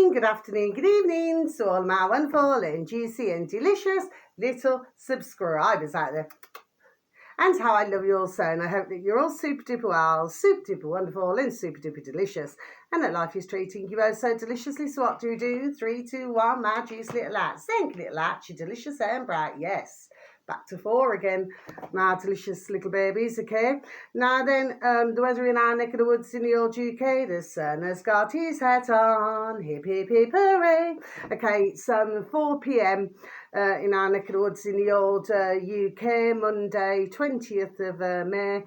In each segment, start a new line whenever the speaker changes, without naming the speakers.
morning, good afternoon, good evening to all my wonderful and juicy and delicious little subscribers out there. And how I love you all so, and I hope that you're all super duper well, super duper wonderful, and super duper delicious, and that life is treating you all so deliciously. So what do we do? 3, 2, 1, my juicy little lads. Thank you, little lads, you're delicious and bright, yes. Back to 4 again, my delicious little babies, okay? Now then, the weather in our neck of the woods in the old UK, the sun has got his hat on, hip, hip, hip, hooray. Okay, it's 4 p.m. In our neck of the woods in the old UK, Monday, 20th of May,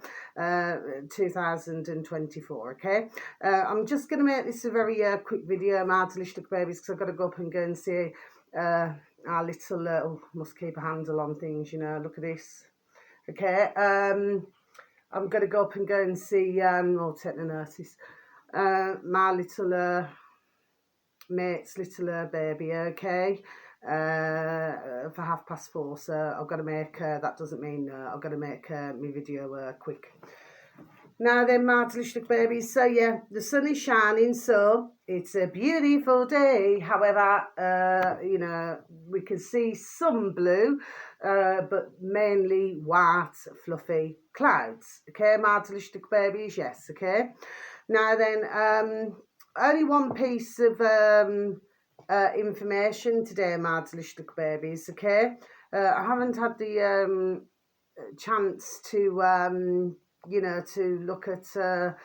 2024, okay? I'm just going to make this a very quick video, my delicious little babies, because I've got to go up and go and see our little, must keep a handle on things, you know, look at this, okay? I'm going to go up and go and see, take the nurses, my little mate's little baby, okay? For 4:30, so I've got to make, that doesn't mean I've got to make my video quick. Now then, my delicious little babies, so yeah, the sun is shining, so it's a beautiful day. However, you know, we can see some blue, but mainly white, fluffy clouds. Okay, my delicious little babies, yes, okay. Now then, only one piece of information today, my delicious little babies, okay. I haven't had the chance to you know, to look at a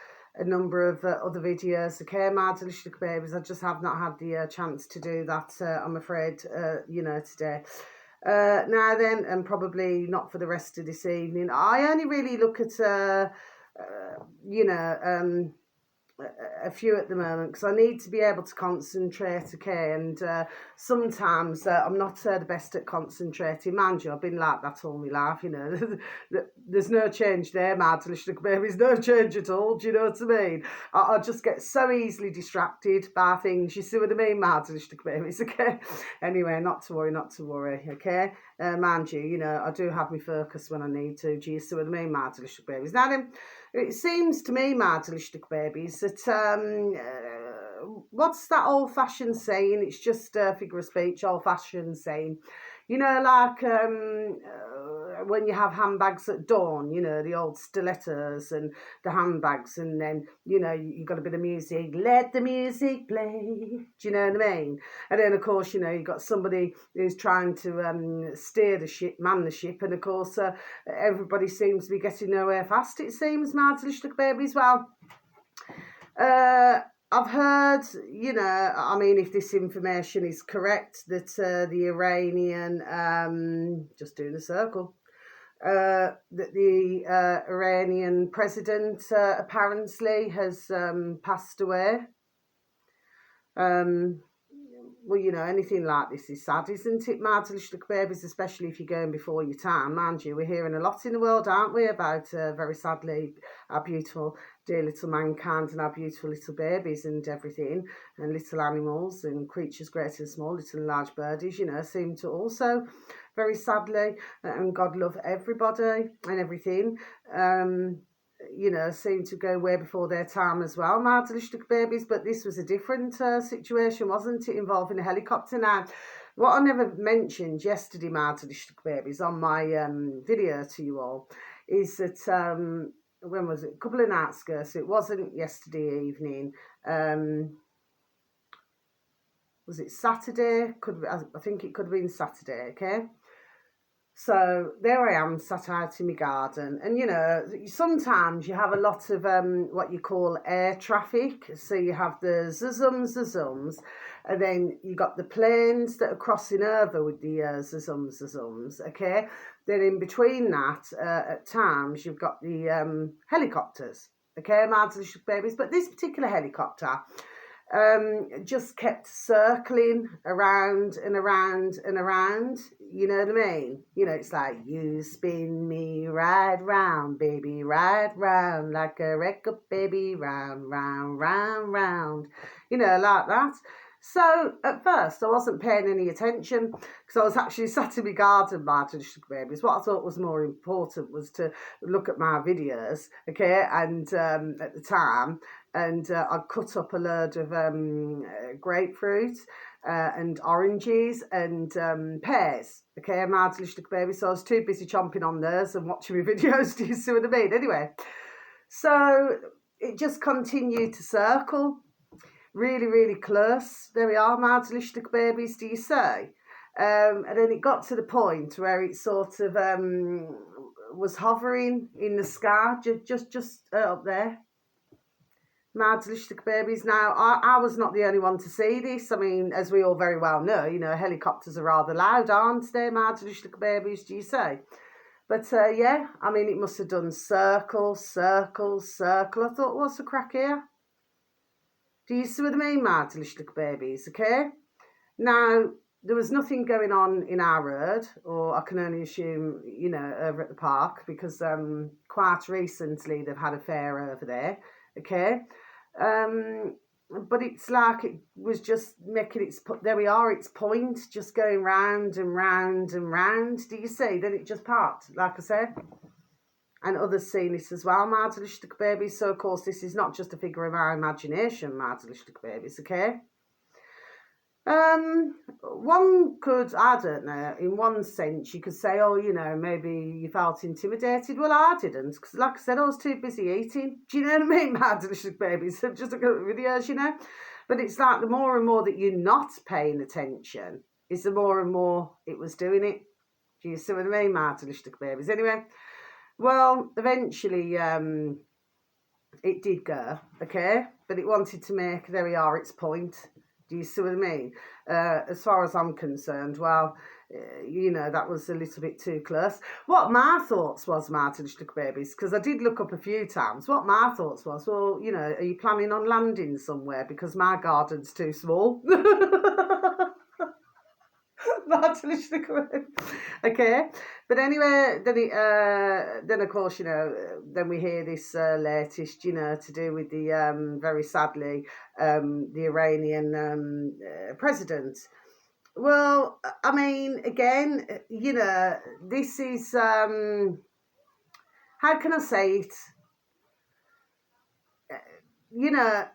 number of other videos, okay, my delicious little babies. I just have not had the chance to do that, I'm afraid, you know, today. Now then, and probably not for the rest of this evening. I only really look at, you know, a few at the moment, because I need to be able to concentrate, okay, and sometimes I'm not the best at concentrating. Mind you, I've been like that all my life, you know. There's no change there, my delicious little babies, no change at all, do you know what I mean? I just get so easily distracted by things, you see what I mean, my delicious little babies, okay? Anyway, not to worry, okay? Mind you, you know, I do have my focus when I need to, do you see what I mean, my delicious little babies? Now then, it seems to me, my delicious little babies, that what's that old-fashioned saying? It's just a figure of speech, old-fashioned saying. You know, like when you have handbags at dawn, you know, the old stilettos and the handbags, and then, you know, you got a bit of music, let the music play, do you know what I mean? And then, of course, you know, you've got somebody who's trying to steer the ship, man the ship, and, of course, everybody seems to be getting nowhere fast, it seems, my delicious little babies. Well, I've heard, you know, I mean, if this information is correct, that the Iranian, just doing a circle, that the Iranian president apparently has passed away. Well, you know, anything like this is sad, isn't it, my delicious little babies, especially if you're going before your time. Mind you, we're hearing a lot in the world, aren't we, about, very sadly, our beautiful, dear little mankind and our beautiful little babies and everything, and little animals and creatures great and small, little and large birdies, you know, seem to also, very sadly, and God love everybody and everything, you know, seem to go way before their time as well, my delicious little babies. But this was a different situation, wasn't it, involving a helicopter. Now, what I never mentioned yesterday, my delicious little babies, on my video to you all, is that, when was it? A couple of nights ago, so it wasn't yesterday evening. Was it Saturday? I think it could have been Saturday, okay? So there I am, sat out in my garden, and you know, sometimes you have a lot of what you call air traffic. So you have the zuzums, and then you got the planes that are crossing over with the zuzums, okay? Then in between that, at times, you've got the helicopters, okay, my delicious babies. But this particular helicopter just kept circling around and around and around, you know what I mean? You know, it's like, you spin me right round, baby, right round, like a record, baby, round, round, round, round, you know, like that. So at first I wasn't paying any attention, because I was actually sat in my garden, my delicious babies. What I thought was more important was to look at my videos, okay, and at the time, and I cut up a load of grapefruit and oranges and pears. Okay, Maatlich baby. So I was too busy chomping on theirs and watching my videos. Do you see what I mean? Anyway, so it just continued to circle, really, really close. There we are, Maatlich babies. Do you say? And then it got to the point where it sort of was hovering in the sky, just up there. Maatlich babies. Now, I was not the only one to see this. I mean, as we all very well know, you know, helicopters are rather loud, aren't they, Maatlich babies, do you say? But yeah, I mean, it must have done circle, circle, circle. I thought, what's the crack here? Do you see what I mean, Maatlich babies, okay? Now, there was nothing going on in our road, or I can only assume, you know, over at the park, because quite recently they've had a fair over there, okay? But it's like it was just making its, there we are, its point, just going round and round and round. Do you see? Then it just parked, like I said. And others seen this as well, Maatlich babies. So, of course, this is not just a figure of our imagination, Maatlich babies, okay? One could, I don't know, in one sense, you could say, oh, you know, maybe you felt intimidated. Well, I didn't, because like I said, I was too busy eating. Do you know what I mean, Maatlich babies? Just look at the videos, you know. But it's like the more and more that you're not paying attention, is the more and more it was doing it. Do you see what I mean, Maatlich babies? Anyway, well, eventually it did go, okay? But it wanted to make, there we are, its point. Do you see what I mean? As far as I'm concerned, well, you know, that was a little bit too close. What my thoughts was, Maatlich babies, because I did look up a few times, what my thoughts was, well, you know, are you planning on landing somewhere? Because my garden's too small. Okay, but anyway, then of course, you know, then we hear this latest, you know, to do with the very sadly the Iranian president. Well, I mean, again, you know, this is how can I say it? You know.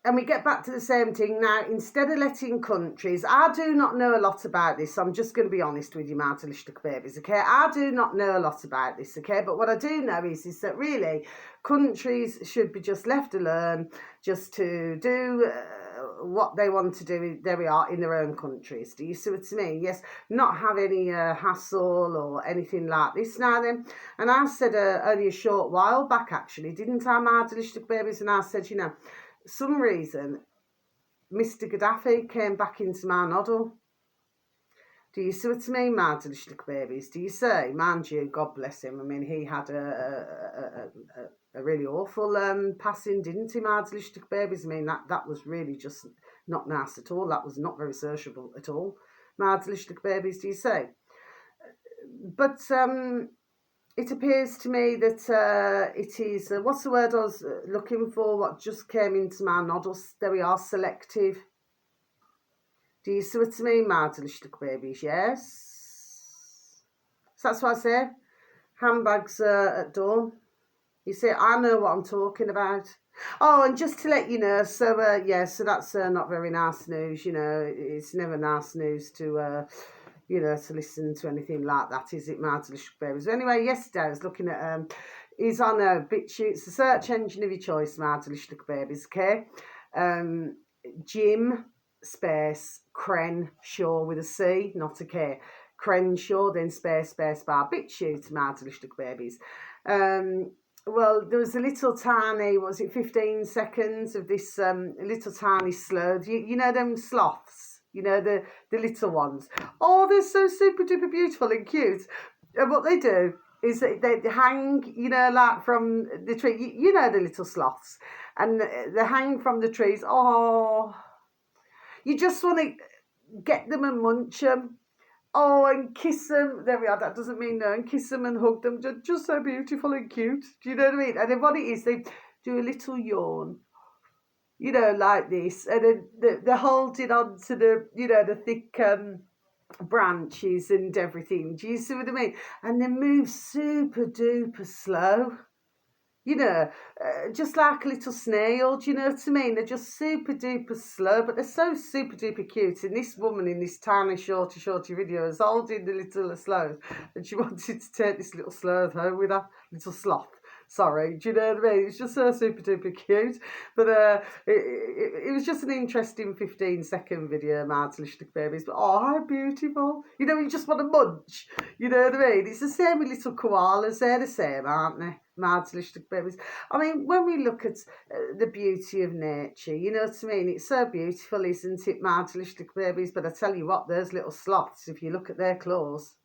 And we get back to the same thing now. Instead of letting countries, I do not know a lot about this. I'm just going to be honest with you, Maatlich babies, okay? I do not know a lot about this, okay? But what I do know is that really countries should be just left alone, just to do what they want to do. There we are, in their own countries. Do you see what I mean? Yes, not have any hassle or anything like this now then. And I said only a short while back, actually, didn't I, Maatlich babies? And I said, you know, some reason, Mr. Gaddafi came back into my noddle. Do you see what I mean, Maatlich babies? Do you say? Mind you, God bless him. I mean, he had a really awful passing, didn't he, Maatlich babies? I mean, that was really just not nice at all. That was not very sociable at all, Maatlich babies, do you say? But it appears to me that it is, what's the word I was looking for? What just came into my noddles? There we are, selective. Do you see what I mean, Maatlich babies? Yes. So that's what I say. Handbags at dawn. You see, I know what I'm talking about. Oh, and just to let you know, so yeah, so that's not very nice news. You know, it's never nice news to you know, to listen to anything like that, is it, Maatlich babies? Anyway, yesterday I was looking at, he's on BitChute, it's the search engine of your choice, Maatlich babies, okay? Jim space Crenshaw with a C, not a K. Crenshaw, then space bar, BitChute, Maatlich babies. Well, there was a little tiny, what was it, 15 seconds of this little tiny slug. You know them sloths? You know, the little ones. Oh, they're so super duper beautiful and cute. And what they do is they hang, you know, like from the tree. You know the little sloths. And they hang from the trees. Oh, you just want to get them and munch them. Oh, and kiss them. There we are. That doesn't mean no. And kiss them and hug them. Just so beautiful and cute. Do you know what I mean? And then what it is, they do a little yawn. You know, like this, and then they're holding on to the, you know, the thick branches and everything. Do you see what I mean? And they move super duper slow. You know, just like a little snail, do you know what I mean? They're just super duper slow, but they're so super duper cute. And this woman in this tiny shorty video is holding the little sloth, and she wanted to take this little sloth home with her, little sloth. Sorry, do you know what I mean? It's just so super duper cute. But it was just an interesting 15-second video, Martalistic babies. But oh, how beautiful. You know, you just want to munch. You know what I mean? It's the same with little koalas. They're the same, aren't they? Martalistic babies. I mean, when we look at the beauty of nature, you know what I mean? It's so beautiful, isn't it, Martalistic babies? But I tell you what, those little sloths, if you look at their claws,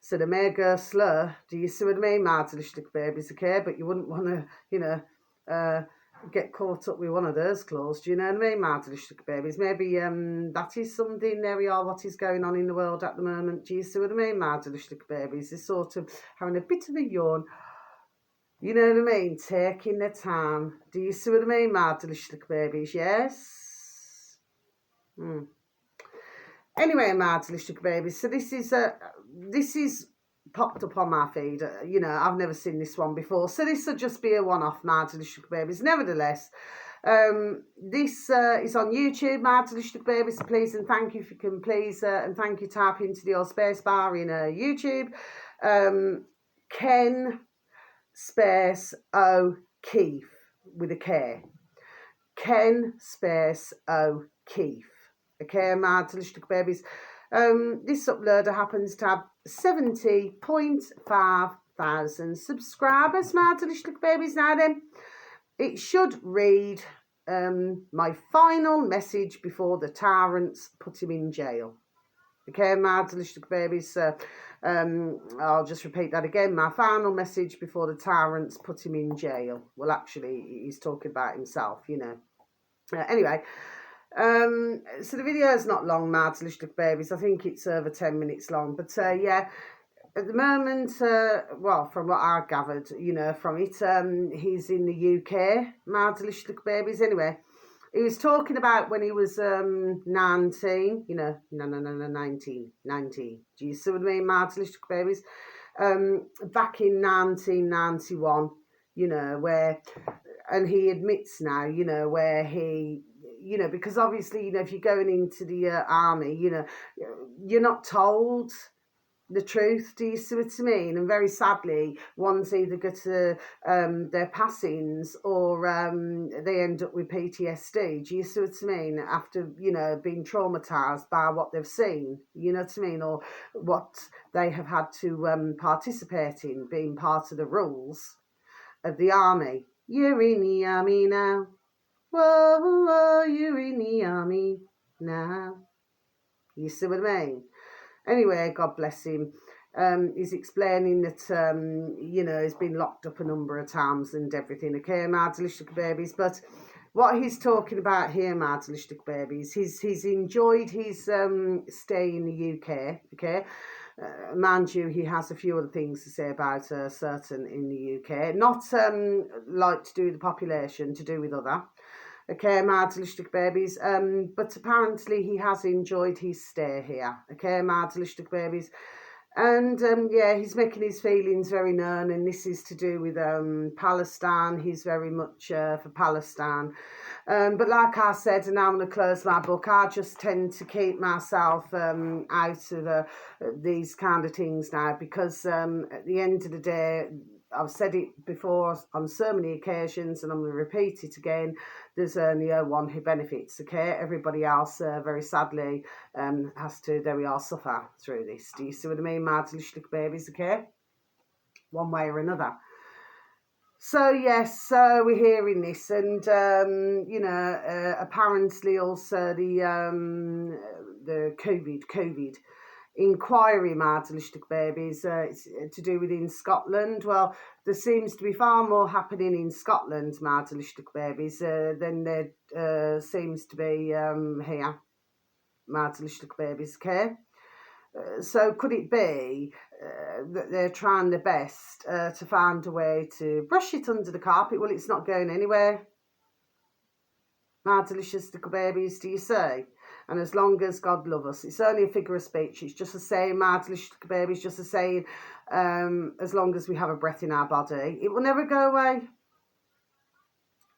so they may go slow. Do you see what I mean, Martalistic babies? Okay, but you wouldn't want to, you know, get caught up with one of those claws. Do you know what I mean, Martalistic babies? Maybe that is something, there we are, what is going on in the world at the moment. Do you see what I mean, Martalistic babies? They're sort of having a bit of a yawn. You know what I mean? Taking their time. Do you see what I mean, Martalistic babies? Yes? Anyway, Martalistic babies, so this is popped up on my feed. You know, I've never seen this one before, so this will just be a one-off, Martalistic babies. Nevertheless, this is on YouTube, Martalistic babies. Please and thank you if you can please and thank you, type into the old space bar in YouTube. Ken space O'Keefe with a K. Ken space O'Keefe. Okay, Martalistic babies. This uploader happens to have 70.5 thousand subscribers, Martalistic babies. Now then, it should read my final message before the tyrants put him in jail. Okay, Martalistic babies. I'll just repeat that again. My final message before the tyrants put him in jail. Well, actually, he's talking about himself, you know. Anyway, so the video is not long, Martalistic babies. I think it's over 10 minutes long. But yeah, at the moment, well, from what I gathered, you know, from it, he's in the UK, Martalistic babies. Anyway, he was talking about when he was 19, you know, no, 19. Do you see what I mean, Martalistic babies? Back in 1991, you know, where, and he admits now, you know, where he, you know, because obviously, you know, if you're going into the army, you know, you're not told the truth. Do you see what I mean? And very sadly, ones either go to their passings or they end up with PTSD. Do you see what I mean? After, you know, being traumatised by what they've seen, you know what I mean? Or what they have had to participate in, being part of the rules of the army. You're in the army now. Whoa, whoa, you're in the army now. You see what I mean? Anyway, God bless him. He's explaining that, you know, he's been locked up a number of times and everything. Okay, Martalistic babies. But what he's talking about here, Martalistic babies, he's enjoyed his stay in the UK. Okay. Mind you, he has a few other things to say about certain in the UK. Not like to do with the population, to do with other. Okay, Martalistic babies. But apparently he has enjoyed his stay here. Okay, Martalistic babies. And yeah, he's making his feelings very known, and this is to do with Palestine. He's very much for Palestine. But like I said, and I'm going to close my book, I just tend to keep myself out of these kind of things now, because at the end of the day, I've said it before on so many occasions, and I'm going to repeat it again. There's only one who benefits, okay? Everybody else, very sadly, has to, there we are, suffer through this. Do you see what I mean, Martalistic babies, okay? One way or another. So, yes, so we're hearing this, and, you know, apparently also the COVID inquiry, Martalistic babies, it's to do with in Scotland. Well, there seems to be far more happening in Scotland, Martalistic babies, than there seems to be here, Martalistic babies, okay? So could it be that they're trying their best to find a way to brush it under the carpet? Well, it's not going anywhere, Martalistic babies, do you say? And as long as God love us, it's only a figure of speech. It's just a saying, Mardlish babies, just a saying, as long as we have a breath in our body, it will never go away.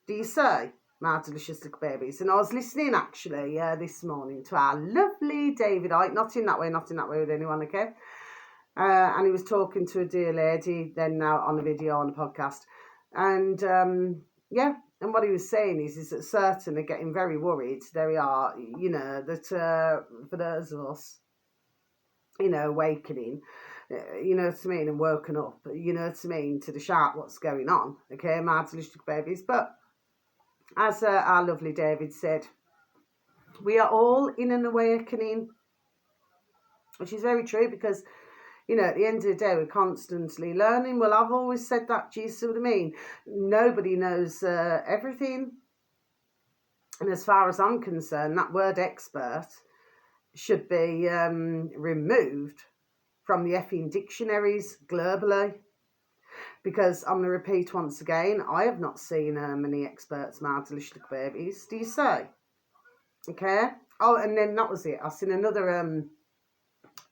Do you say? My delicious little babies. And I was listening actually this morning to our lovely David Icke, not in that way with anyone, okay? And he was talking to a dear lady then now on a video on a podcast. And and what he was saying is that certain are getting very worried. There we are, that for those of us, awakening, you know what I mean, and woken up, you know what I mean, to the sharp what's going on, okay, my delicious babies. But as our lovely David said, we are all in an awakening, which is very true because, at the end of the day, we're constantly learning. Well, I've always said that, do you see what I mean? Nobody knows everything. And as far as I'm concerned, that word expert should be removed from the effing dictionaries globally. Because I'm going to repeat once again, I have not seen many experts, my delicious babies. Do you say? Okay. Oh, and then that was it. I've seen another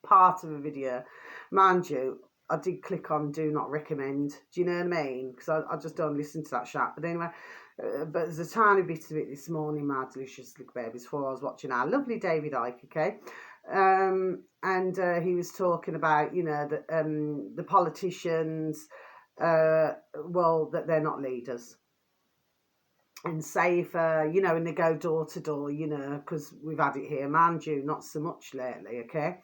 part of a video. Mind you, I did click on do not recommend. Do you know what I mean? Because I just don't listen to that chat. But anyway, but there's a tiny bit of it this morning, my delicious little babies, before I was watching our lovely David Icke, okay? And he was talking about, the politicians, that they're not leaders. And say if, and they go door to door, because we've had it here, mind you, not so much lately, okay?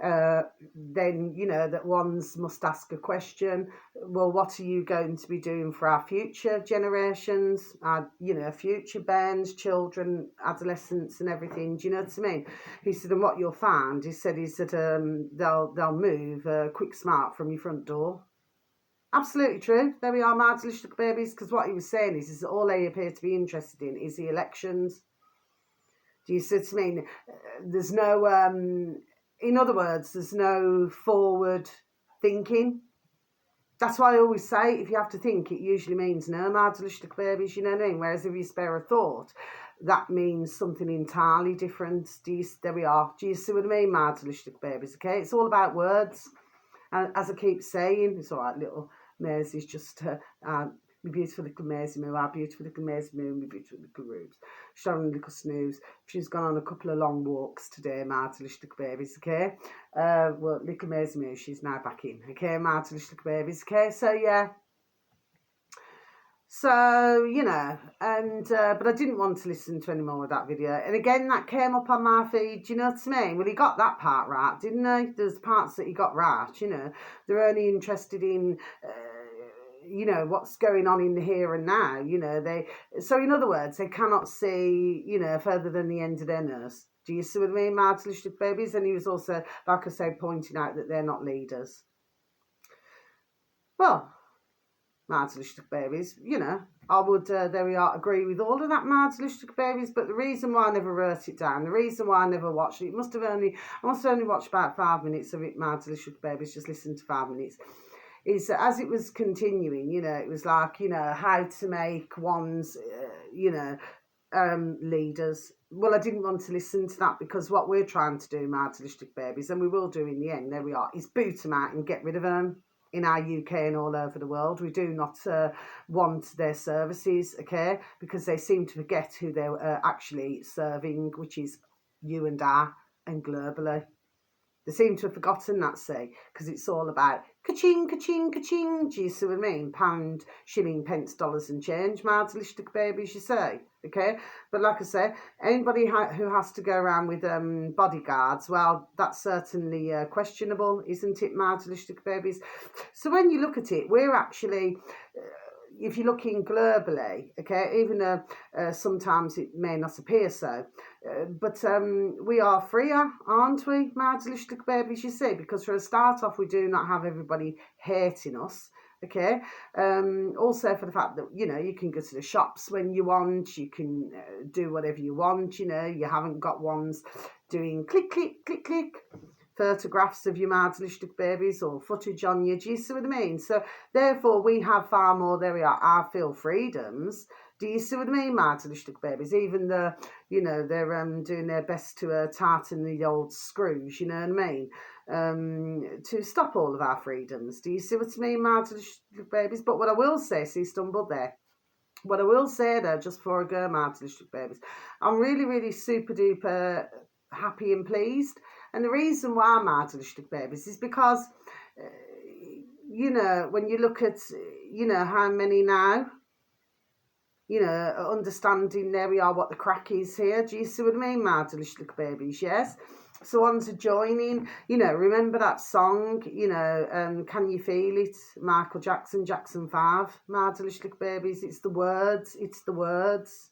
Then, that ones must ask a question. Well, what are you going to be doing for our future generations, our, future bairns, children, adolescents and everything? Do you know what I mean? He said, and what you'll find, he said they'll move quick smart from your front door. Absolutely true. There we are, my delicious babies, because what he was saying is that all they appear to be interested in is the elections. Do you see what I mean? There's no... in other words, there's no forward thinking. That's why I always say, if you have to think, it usually means no, my delicious babies, you know what I mean? Whereas if you spare a thought, that means something entirely different. There we are. Do you see what I mean, my delicious babies? Okay, it's all about words. And as I keep saying, it's all right, little Maisie's just... my beautiful little Maisie Moo, our beautiful little Maisie Moo, my beautiful little Rubes. Sharon little Snooze. She's gone on a couple of long walks today, my delicious little babies, okay? Well, little Maisie Moo, she's now back in, okay, my delicious little babies, okay? So, yeah. So, and, but I didn't want to listen to any more of that video. And again, that came up on my feed, do you know what I mean? Well, he got that part right, didn't he? There's parts that he got right, They're only interested in... what's going on in the here and now, so in other words, they cannot see, further than the end of their nose. Do you see what I mean, my delicious babies? And he was also, like I say, pointing out that they're not leaders. Well, my delicious babies, I would, there we are, agree with all of that, my delicious babies, but the reason why I never wrote it down, the reason why I never watched it, I must have only watched about 5 minutes of it, my delicious babies, just listen to 5 minutes, is that as it was continuing, it was like, how to make one's, leaders. Well, I didn't want to listen to that because what we're trying to do, my delicious babies, and we will do in the end, there we are, is boot them out and get rid of them in our UK and all over the world. We do not want their services, okay, because they seem to forget who they're actually serving, which is you and I, and globally. They seem to have forgotten that, say, because it's all about ka-ching, ka-ching, ka-ching. Do you see what I mean? Pound, shilling, pence, dollars and change, my delicious babies, you say, okay? But like I say, anybody who has to go around with bodyguards, well, that's certainly questionable, isn't it, my delicious babies? So when you look at it, we're actually... if you're looking globally, okay, even though sometimes it may not appear so, but we are freer, aren't we, my delicious babies, you see, because for a start off, we do not have everybody hating us, okay, also for the fact that, you can go to the shops when you want, you can do whatever you want, you haven't got ones doing click, click, click, click, photographs of your delicious babies or footage on you, do you see what I mean? So therefore we have far more, there we are, I feel freedoms, Do you see what I mean, martyrlicious babies? Even though, you know, they're doing their best to tartan the old screws, you know what I mean? To stop all of our freedoms. Do you see what I mean, martyrlicious babies? But what I will say, see, stumbled there. What I will say though, just before I go, martyrlicious babies, I'm really, really super duper happy and pleased. And the reason why, martyrlicious babies, is because, you know, when you look at, you know, how many now, you know, understanding there we are what the crack is here. Do you see what I mean, martyrlicious babies? Yes. So on to joining, you know, remember that song, you know, Can You Feel It? Michael Jackson, Jackson 5, martyrlicious babies. It's the words, it's the words.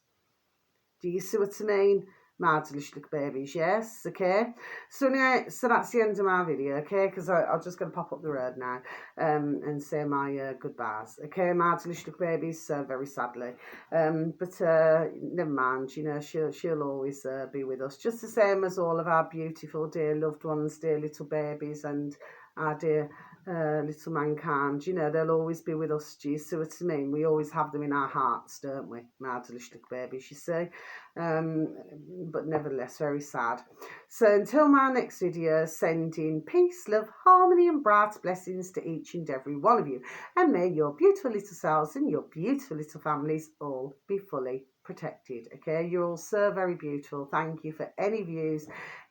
Do you see what I mean? Martyrlicious babies, yes, okay. So anyway, so that's the end of my video, okay, because I'm just going to pop up the road now and say my goodbyes, okay, martyrlicious babies, very sadly. But never mind, you know, she'll always be with us, just the same as all of our beautiful, dear loved ones, dear little babies, and our dear little mankind, you know, they'll always be with us. Do you see what I mean? We always have them in our hearts, don't we? Martyrlicious babies, you see. But nevertheless, very sad. So until my next video, sending peace, love, harmony and bright blessings to each and every one of you. And may your beautiful little selves and your beautiful little families all be fully protected. Okay, you're all so very beautiful. Thank you for any views,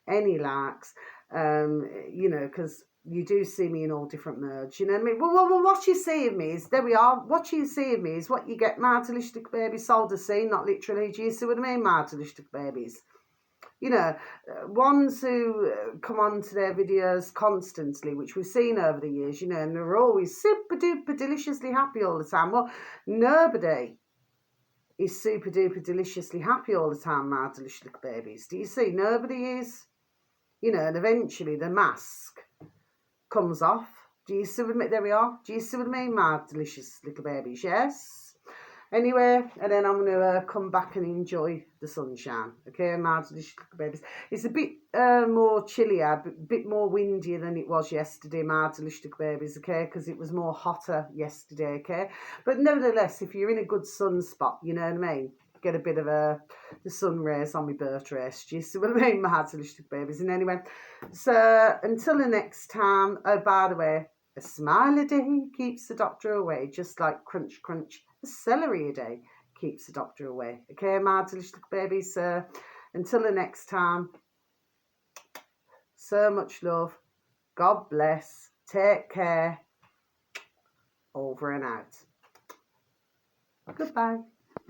any likes, you know, because you do see me in all different modes, you know what I mean? Well, what you see of me is, there we are, what you see of me is what you get, martyrlicious babies, sold to see, not literally. Do you see what I mean, martyrlicious babies? You know, ones who come on to their videos constantly, which we've seen over the years, you know, and they're always super duper deliciously happy all the time. Well, nobody is super duper deliciously happy all the time, martyrlicious babies. Do you see? Nobody is. You know, and eventually the mask comes off. Do you see what I mean? There we are. Do you see what I mean, my delicious little babies? Yes. Anyway, and then I'm going to come back and enjoy the sunshine. Okay, my delicious little babies. It's a bit more chillier, a bit more windier than it was yesterday, my delicious little babies. Okay, because it was more hotter yesterday. Okay, but nevertheless, if you're in a good sunspot, you know what I mean, get a bit of the sun rays on my birth race. Do you see what I mean, my delicious babies? And anyway, so until the next time, oh, by the way, a smile a day keeps the doctor away, just like crunch, crunch, a celery a day keeps the doctor away. Okay, my delicious babies, so until the next time, so much love, God bless, take care, over and out. Goodbye.